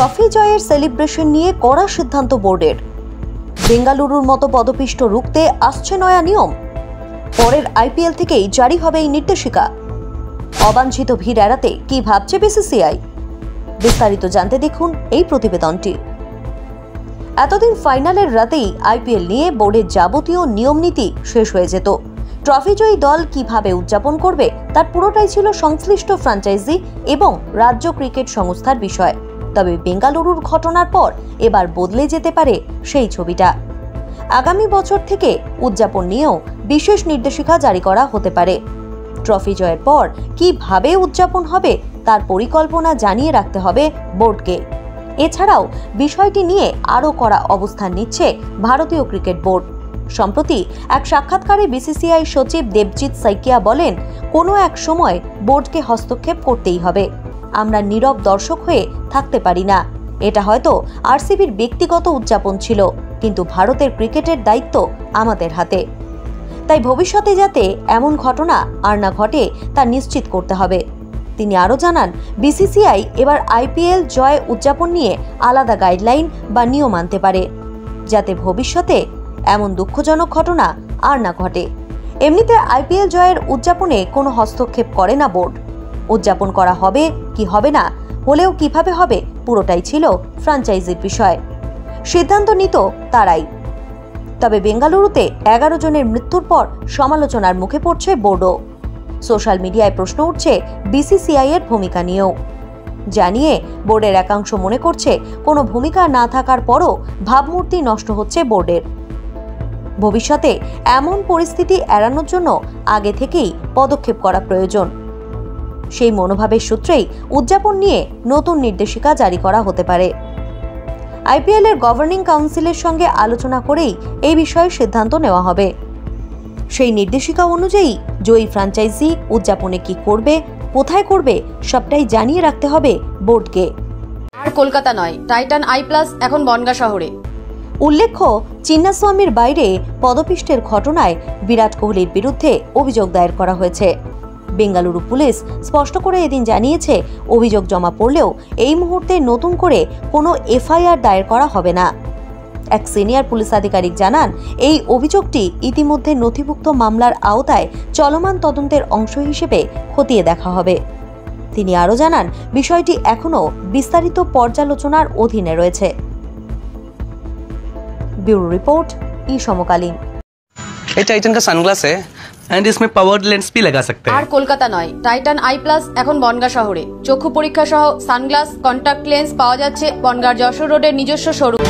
Trophy জয়ের celebration নিয়ে কড়া সিদ্ধান্ত বোর্ডের। বেঙ্গালুরুর মতো পদপিষ্ট রুখতে আসছে নয়া নিয়ম। পরের আইপিএল থেকেই জারি হবে এই নির্দেশিকা। অবাঞ্ছিত ভিড় এড়াতে কি ভাবছে বিসিসিআই? বিস্তারিত জানতে দেখুন এই প্রতিবেদনটি। এতদিন ফাইনালের রাতেই আইপিএল নিয়ে বোর্ডের যাবতীয় নিয়ম নীতি শেষ হয়ে যেত। ট্রফি জয়ী দল কিভাবে উদযাপন করবে তার পুরোটাই ছিল সংশ্লিষ্ট ফ্র্যাঞ্চাইজি এবং রাজ্য ক্রিকেট সংস্থার বিষয়। তবে বেঙ্গালুরুর ঘটনার পর এবার বদলে যেতে পারে সেই ছবিটা। আগামী বছর থেকে উদযাপন নিয়েও বিশেষ নির্দেশিকা জারি করা হতে পারে। ট্রফি জয়ের পর কিভাবে উদযাপন হবে তার পরিকল্পনা জানিয়ে রাখতে হবে বোর্ডকে। এছাড়াও বিষয়টি নিয়ে আরও কড়া অবস্থান নিচ্ছে ভারতীয় ক্রিকেট বোর্ড। সম্প্রতি এক সাক্ষাৎকারে বিসিসিআই সচিব দেবজিৎ সাইকিয়া বলেন, কোনো এক সময় বোর্ডকে হস্তক্ষেপ করতেই হবে। আমরা নীরব দর্শক হয়ে থাকতে পারি না। এটা হয়তো আরসিবির ব্যক্তিগত উদযাপন ছিল, কিন্তু ভারতের ক্রিকেটের দায়িত্ব আমাদের হাতে। তাই ভবিষ্যতে যাতে এমন ঘটনা আর না ঘটে তা নিশ্চিত করতে হবে। তিনি আরও জানান, বিসিসিআই এবার আইপিএল জয় উদযাপন নিয়ে আলাদা গাইডলাইন বা নিয়ম আনতে পারে, যাতে ভবিষ্যতে এমন দুঃখজনক ঘটনা আর না ঘটে। এমনিতে আইপিএল জয়ের উদযাপনে কোনো হস্তক্ষেপ করে না বোর্ড। উদযাপন করা হবে কি হবে না, হলেও কিভাবে হবে পুরোটাই ছিল ফ্র্যাঞ্চাইজির বিষয়। সিদ্ধান্ত নিত তারাই। তবে বেঙ্গালুরুতে 11 জনের মৃত্যুর পর সমালোচনার মুখে পড়ছে বোর্ডও। সোশ্যাল মিডিয়ায় প্রশ্ন উঠছে বিসিসিআই এর ভূমিকা নিয়েও। জানিয়ে বোর্ডের একাংশ মনে করছে কোনো ভূমিকা না থাকার পরও ভাবমূর্তি নষ্ট হচ্ছে বোর্ডের। ভবিষ্যতে এমন পরিস্থিতি এড়ানোর জন্য আগে থেকেই পদক্ষেপ করা প্রয়োজন। সেই মনোভাবের সূত্রেই উদযাপন নিয়ে নতুন নির্দেশিকা জারি করা হতে পারে। আইপিএল এর গভর্নিং কাউন্সিলের সঙ্গে আলোচনা করেই এই বিষয়ে সিদ্ধান্ত নেওয়া হবে। সেই নির্দেশিকা অনুযায়ী জয়ী ফ্র্যাঞ্চাইজি উদযাপনে কি করবে, কোথায় করবে, সবটাই জানিয়ে রাখতে হবে বোর্ডকে। আর কলকাতা নয়, টাইটান আই প্লাস এখন বনগাঁ শহরে। উল্লেখ্য, চিন্নাস্বামীর বাইরে পদপিষ্টের ঘটনায় বিরাট কোহলির বিরুদ্ধে অভিযোগ দায়ের করা হয়েছে। বেঙ্গালুরু পুলিশ স্পষ্ট করে এদিন জানিয়েছে, অভিযোগ জমা পড়লেও এই মুহূর্তে নতুন করে কোনো এফআইআর দায়ের করা হবে না। এক সিনিয়র পুলিশ আধিকারিক জানান, এই অভিযোগটি ইতিমধ্যে নথিভুক্ত মামলার আওতায় চলমান তদন্তের অংশ হিসেবে খতিয়ে দেখা হবে। তিনি আরও জানান, বিষয়টি এখনও বিস্তারিত পর্যালোচনার অধীনে রয়েছে। ब्यूरो रिपोर्ट, ई समकालीन। ये टाइटन का सनग्लास है एंड इसमें पावर्ड लेंस भी लगा सकते हैं। আর কলকাতা নয়, টাইটান আই প্লাস এখন বনগাঁ শহরে। চক্ষু পরীক্ষা সহ সানগ্লাস, কন্টাক্ট লেন্স পাওয়া যাচ্ছে বনগাঁর যশোর রোডের নিজস্ব শোরুম।